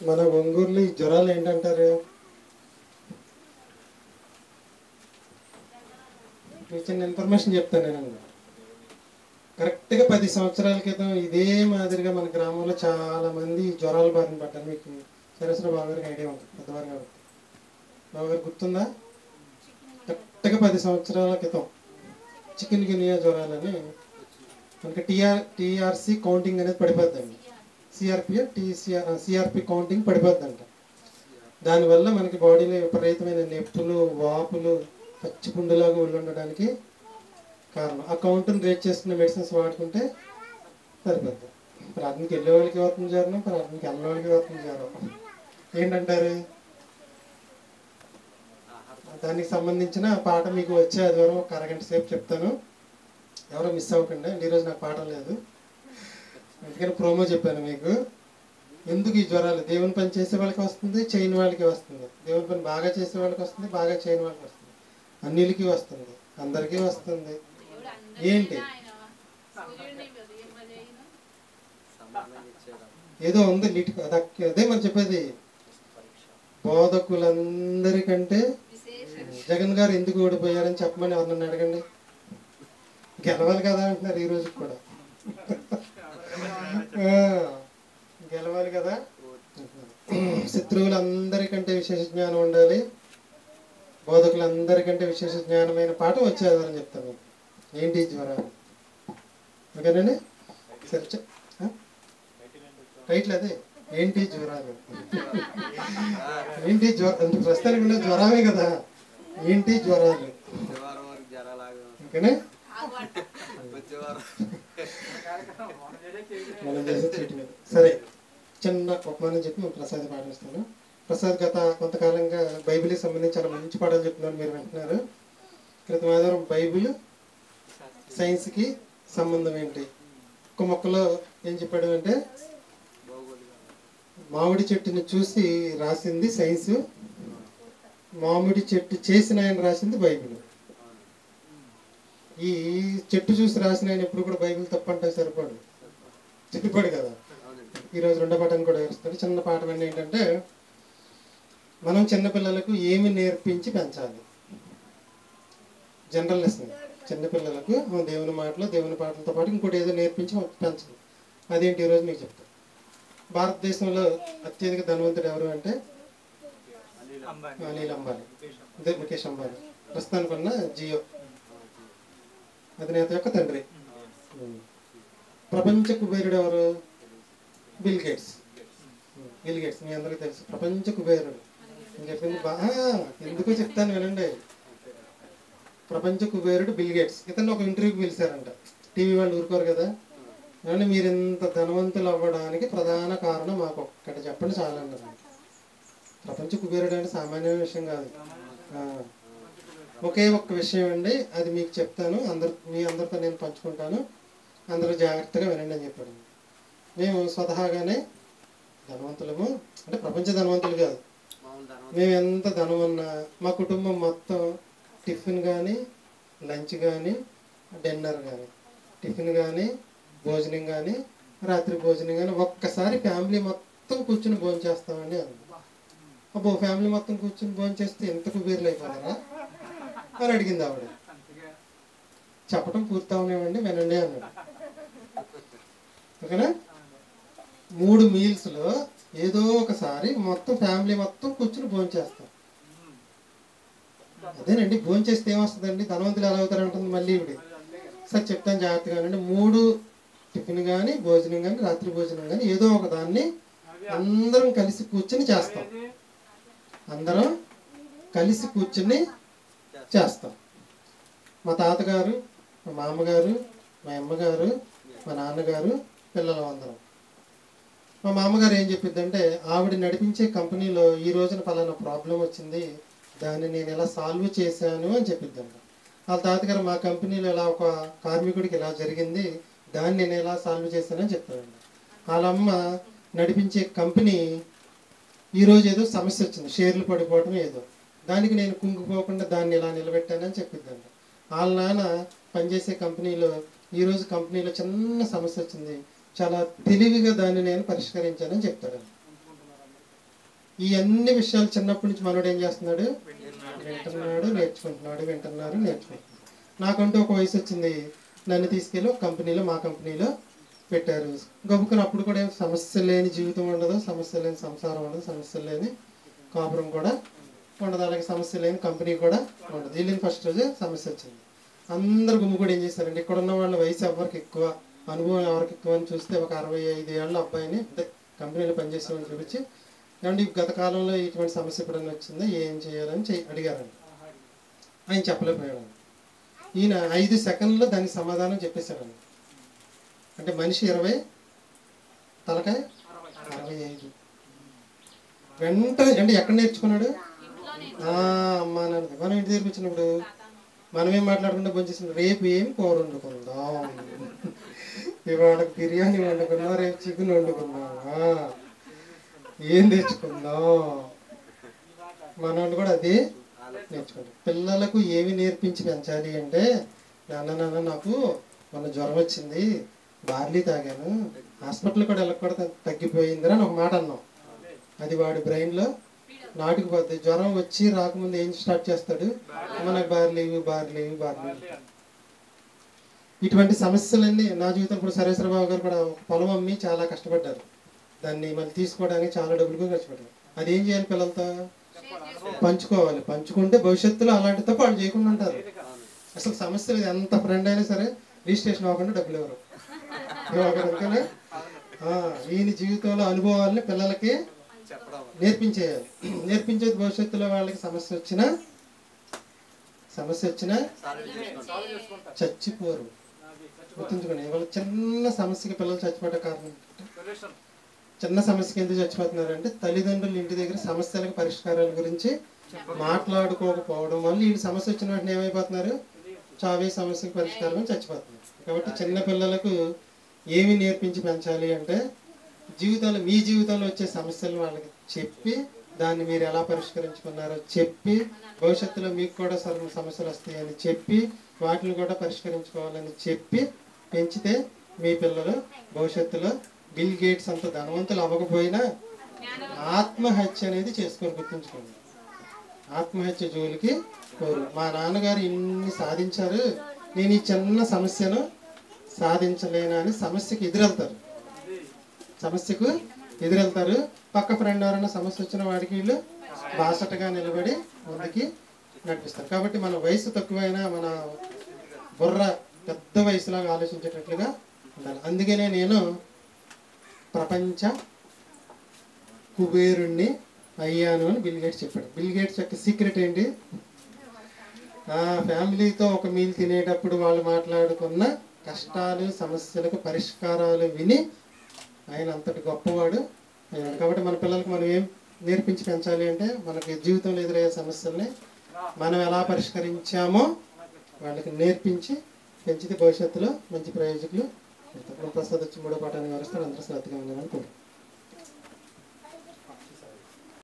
మన ఒంగోలులో ఈ జ్వరాలు ఏంటంటారు? మీకు చిన్న ఇన్ఫర్మేషన్ చెప్తాను నేను. కరెక్ట్గా 10 సంవత్సరాల క్రితం ఇదే మాదిరిగా మన గ్రామంలో చాలా మంది జ్వరాల బారిన పడ్డారు. మీకు సరస్వర బాబు గారికి ఐడియా ఉంటుంది, పెద్దవారు కాబట్టి. బాబు గారు గుర్తుందా? కరెక్ట్గా 10 సంవత్సరాల క్రితం చికెన్ గినియా జ్వరాలని మనకి టీఆర్సీ కౌంటింగ్ అనేది పడిపోద్దండి. CRP counting పడిపోద్దంట. దానివల్ల మనకి బాడీలో విపరీతమైన నొప్పులు, వాపులు, పచ్చిపుండులాగా ఒళ్ళు ఉండడానికి కారణం. ఆ కౌంట్ని రేట్ చేసుకునే మెడిసిన్స్ వాడుకుంటే సరిపోద్ది. ప్రార్థనకి వెళ్ళే వాళ్ళకి వస్తుంది జ్వరం, ప్రార్థనకి వెళ్ళే వాళ్ళకి వస్తుంది జ్వరం. ఏంటంటారు? దానికి సంబంధించిన పాట మీకు వచ్చే ఆదివారం ఒక అరగంట సేపు చెప్తాను. ఎవరో మిస్ అవ్వకండి. ఈరోజు నాకు పాట లేదు, అందుకని ప్రోమో చెప్పాను మీకు. ఎందుకు ఈ జ్వరాలు? దేవుని పని చేసే వాళ్ళకి వస్తుంది, చేయని వాళ్ళకి వస్తుంది. దేవుని పని బాగా చేసే వాళ్ళకి వస్తుంది, బాగా చేయని వాళ్ళకి వస్తుంది. అన్నిటికీ వస్తుంది, అందరికీ వస్తుంది. ఏంటి? ఏదో ఉంది నీటి. అదే మనం చెప్పేది. బోధకులందరికంటే జగన్ గారు ఎందుకు ఓడిపోయారని చెప్పమని ఎవరినన్ను అడగండి. గెలవాలి కదా అంటున్నారు ఈ రోజు కూడా. గెలవాలి కదా. శత్రువులందరికంటే విశేష జ్ఞానం ఉండాలి, బోధకులందరికంటే విశేష జ్ఞానమైన పాఠం వచ్చేదని చెప్తాను. ఏంటి జ్వరాలు? ఓకేనండి. సరే, టైటిల్ అదే, ఏంటి జ్వరాలు. ఏంటి జ్వరం? ప్రస్తుతానికి ఉన్న జ్వరమే కదా. ఏంటి జ్వరాలు? ఓకేనా. మనం చేసే చీటి మీద. సరే, చిన్న ఉపమానం చెప్పి ప్రసాద్ పాటిస్తాను. ప్రసాద్ గత కొంతకాలంగా బైబిల్కి సంబంధించి చాలా మంచి పాఠాలు చెప్తున్నారు, మీరు వింటున్నారు. క్రితం ఆధారం బైబిల్ సైన్స్కి సంబంధం ఏంటి? ఒక మొక్కలో ఏం చెప్పాడు అంటే, మామిడి చెట్టుని చూసి రాసింది సైన్స్, మామిడి చెట్టు చేసిన ఆయన రాసింది బైబిల్. ఈ చెట్టు చూసి రాసిన ఆయన ఎప్పుడు కూడా బైబిల్ తప్పంటే సరిపడు కదా. ఈరోజు రెండో పాఠాన్ని కూడా వేస్తాడు. చిన్న పాఠం అంటే ఏంటంటే, మనం చిన్నపిల్లలకు ఏమి నేర్పించి పెంచాలి. General lesson. చిన్నపిల్లలకు దేవుని మాటలు, దేవుని పాటలతో పాటు ఇంకోటి ఏదో నేర్పించి పెంచాలి. అదేంటి ఈరోజు మీకు చెప్తాను. భారతదేశంలో అత్యధిక ధనవంతుడు ఎవరు అంటే అనిల్ అంబానీ, అదే ముఖేష్ అంబానీ. ప్రస్తుతానికి ఉన్న జియో అధినేత యొక్క తండ్రి. ప్రపంచ కుబేరుడు ఎవరు? Bill gates. మీ అందరికీ తెలుసు, ప్రపంచ కుబేరుడు. నేను చెప్పింది ఎందుకో చెప్తాను వినండి. ప్రపంచ కుబేరుడు బిల్ గేట్స్. ఇతను ఒక ఇంటర్వ్యూకి పిలిచారంట. టీవీ వాళ్ళు ఊరుకోరు కదా. కానీ మీరు ఇంత ధనవంతులు అవ్వడానికి ప్రధాన కారణం మాకు ఒక్కటి చెప్పండి చాలా అన్నారు. ప్రపంచ కుబేరుడు అంటే సామాన్య విషయం కాదు. ఒకే ఒక్క విషయం అండి, అది మీకు చెప్తాను, మీ అందరితో నేను పంచుకుంటాను, అందరూ జాగ్రత్తగా వినండి అని చెప్పాడు. మేము స్వతహాగానే ధనవంతులము, అంటే ప్రపంచ ధనవంతులు కాదు. మేము ఎంత ధనం ఉన్నా మా కుటుంబం మొత్తం టిఫిన్ కానీ, లంచ్ కానీ, డిన్నర్ కానీ, టిఫిన్ కానీ, భోజనం కానీ, రాత్రి భోజనం కానీ ఒక్కసారి ఫ్యామిలీ మొత్తం కూర్చుని భోజనం చేస్తామండి అన్న. అబ్బో, ఫ్యామిలీ మొత్తం కూర్చుని భోజనం చేస్తే ఎంత కుబేర్లు అయిపోతారా అని అడిగింది ఆవిడ. చెప్పడం పూర్తవునేవండి, వినండి అన్నాడు. ఓకేనా. 3 మీల్స్లో ఏదో ఒకసారి మొత్తం ఫ్యామిలీ మొత్తం కూర్చుని భోజనం చేస్తాం. అదేనండి, భోజనం చేస్తే ఏమొస్తుందండి? ధనవంతులు ఎలా అవుతారంటుంది మళ్ళీ ఇవిడి. సరే చెప్తాను జాగ్రత్తగా. 3 టిఫిన్ కానీ, భోజనం కానీ, రాత్రి భోజనం కానీ ఏదో ఒక దాన్ని అందరం కలిసి కూర్చుని చేస్తాం. అందరం కలిసి కూర్చుని చేస్తాం. మా తాతగారు, మా మామగారు, మా అమ్మగారు, మా నాన్నగారు, పిల్లలు అందరం. మా మామగారు ఏం చెప్పిద్దంటే, ఆవిడ నడిపించే కంపెనీలో ఈ రోజున పలానా ప్రాబ్లం వచ్చింది, దాన్ని నేను ఎలా సాల్వ్ చేశాను అని చెప్పిద్దంట. వాళ్ళ తాతగారు, మా కంపెనీలో ఇలా ఒక కార్మికుడికి ఇలా జరిగింది, దాన్ని నేను ఎలా సాల్వ్ చేశానని చెప్తానండి. వాళ్ళమ్మ నడిపించే కంపెనీ ఈరోజు ఏదో సమస్య వచ్చింది, షేర్లు పడిపోవడం ఏదో, దానికి నేను కుంగిపోకుండా దాన్ని ఇలా నిలబెట్టానని చెప్పిద్దంట. వాళ్ళ నాన్న పనిచేసే కంపెనీలో ఈరోజు కంపెనీలో చిన్న సమస్య వచ్చింది, చాలా తెలివిగా దాన్ని నేను పరిష్కరించానని చెప్తాడు. ఈ అన్ని విషయాలు చిన్నప్పటి నుంచి మనోడు ఏం చేస్తున్నాడు? వింటున్నాడు, నేర్చుకుంటున్నాడు, వింటున్నారు, నేర్చుకుంటున్నాడు. నాకంటూ ఒక వయసు వచ్చింది, నన్ను తీసుకెళ్ళి ఒక కంపెనీలో, మా కంపెనీలో పెట్టారు. గబుక్కుని అప్పుడు కూడా సమస్య లేని జీవితం ఉండదు, సమస్య లేని సంసారం ఉండదు, సమస్య లేని కాపురం కూడా ఉండదు, అలాగే సమస్య లేని కంపెనీ కూడా ఉండదు. వెళ్ళిన ఫస్ట్ రోజే సమస్య వచ్చింది. అందరు గుమ్ము కూడా ఏం చేశారండి, ఇక్కడ ఉన్న వాళ్ళ వయసు ఎవరికి ఎక్కువ, అనుభవం ఎవరికి ఎక్కువ అని చూస్తే ఒక 65 ఏళ్ళ అబ్బాయిని కంపెనీలో పనిచేసేవాడిని చూపించి, ఏమంటే గత కాలంలో ఇటువంటి సమస్య ఎప్పుడైనా వచ్చిందా, ఏం చేయాలని అడిగారండి. ఆయన చెప్పలేకపోయాడు. ఈయన 5 సెకండ్లో దానికి సమాధానం చెప్పేశాడండి. అంటే మనిషి 20, తలకాయ 65. వెంటనే అంటే ఎక్కడ నేర్చుకున్నాడు? అమ్మా నాన్న. మనం ఇంటి దగ్గరికి వచ్చినప్పుడు మనం ఏం మాట్లాడుకుంటే భోంచేసిన, రేపు ఏం కూర వండుకుందాం, ఇవాళ బిర్యానీ వండుకున్నా, రేపు చికెన్ వండుకున్నావా, ఏం తెచ్చుకుందాం, మనోళ్ళు కూడా అదే నేర్చుకుంటాం. పిల్లలకు ఏమి నేర్పించి పెంచాలి అంటే, నాన్న నాకు మొన్న జ్వరం వచ్చింది, బార్లీ తాగాను, హాస్పిటల్ కూడా వెళ్ళకూడదు, తగ్గిపోయిందిరా అని ఒక మాట అన్నాం. అది వాడి బ్రెయిన్లో నాటుకుపోద్ది. జ్వరం వచ్చి రాకముందు ఏం స్టార్ట్ చేస్తాడు? మనకు బార్లీ. ఇటువంటి సమస్యలన్నీ నా జీవితం. ఇప్పుడు సరేశ్వరబాబు గారు కూడా పొలం అమ్మి చాలా కష్టపడ్డారు, దాన్ని మళ్ళీ తీసుకోవడానికి చాలా డబ్బులు కూడా ఖర్చు పెట్టారు. అది ఏం చేయాలి? పిల్లలతో పంచుకోవాలి. పంచుకుంటే భవిష్యత్తులో అలాంటి తప్పు వాళ్ళు చేయకుండా ఉంటారు. అసలు సమస్యలు ఎంత ఫ్రెండ్ అయినా సరే రిజిస్ట్రేషన్ అవ్వకుండా డబ్బులు ఎవరు అందుకనే ఈయన జీవితంలో అనుభవాలని పిల్లలకి నేర్పించేయాలి. నేర్పించేది భవిష్యత్తులో వాళ్ళకి సమస్య వచ్చినా చచ్చిపోరు. గుర్తుంచుకోండి. ఇవాళ చిన్న సమస్యకి పిల్లలు చచ్చిపోయే కారణం, చిన్న సమస్యకి ఎందుకు చచ్చిపోతున్నారు అంటే, తల్లిదండ్రులు ఇంటి దగ్గర సమస్యలకు పరిష్కారాల గురించి మాట్లాడుకోకపోవడం వల్ల ఈ సమస్య వచ్చిన వెంటనే ఏమైపోతున్నారు? చావే సమస్యకు పరిష్కారం అని చచ్చిపోతున్నారు. కాబట్టి చిన్న పిల్లలకు ఏమి నేర్పించి పెంచాలి అంటే, జీవితంలో మీ జీవితంలో వచ్చే సమస్యలు వాళ్ళకి చెప్పి, దాన్ని మీరు ఎలా పరిష్కరించుకున్నారో చెప్పి, భవిష్యత్తులో మీకు కూడా సమస్యలు వస్తాయని చెప్పి, వాటిని కూడా పరిష్కరించుకోవాలని చెప్పి పెంచితే మీ పిల్లలు భవిష్యత్తులో బిల్ గేట్స్ అంత ధనవంతులు అవ్వకపోయినా ఆత్మహత్య అనేది చేసుకొని. గుర్తుంచుకోండి, ఆత్మహత్య జోలికి కోరు. మా నాన్నగారు ఇన్ని సాధించారు, నేను ఈ చిన్న సమస్యను సాధించలేనా అని సమస్యకు ఎదురెళ్తారు. పక్క ఫ్రెండ్ ఎవరైనా సమస్య వచ్చిన వాడికి వీళ్ళు బాసటగా నిలబడి ముందుకి నడిపిస్తారు. కాబట్టి మన వయసు తక్కువైనా మన బుర్ర పెద్ద వయసులాగా ఆలోచించేటట్లుగా ఉండాలి. అందుకనే నేను ప్రపంచ కుబేరుణ్ణి అయ్యాను అని బిల్ గేట్స్ చెప్పాడు. బిల్ గేట్స్ యొక్క సీక్రెట్ ఏంటి? ఫ్యామిలీతో ఒక మీల్ తినేటప్పుడు వాళ్ళు మాట్లాడుకున్న కష్టాలు, సమస్యలకు పరిష్కారాలు విని ఆయన అంతటి గొప్పవాడు అయ్యాడు. కాబట్టి మన పిల్లలకు మనం ఏం నేర్పించి పెంచాలి అంటే, మనకి జీవితంలో ఎదురయ్యే సమస్యల్ని మనం ఎలా పరిష్కరించామో వాళ్ళకి నేర్పించి పెంచితే భవిష్యత్తులో మంచి ప్రయోజకులు. ప్రసాద్ వచ్చి 3వ పాఠాన్ని వివరిస్తారు. అందరూ శ్రద్ధగా ఉండాలని కోరుకుంటున్నాను.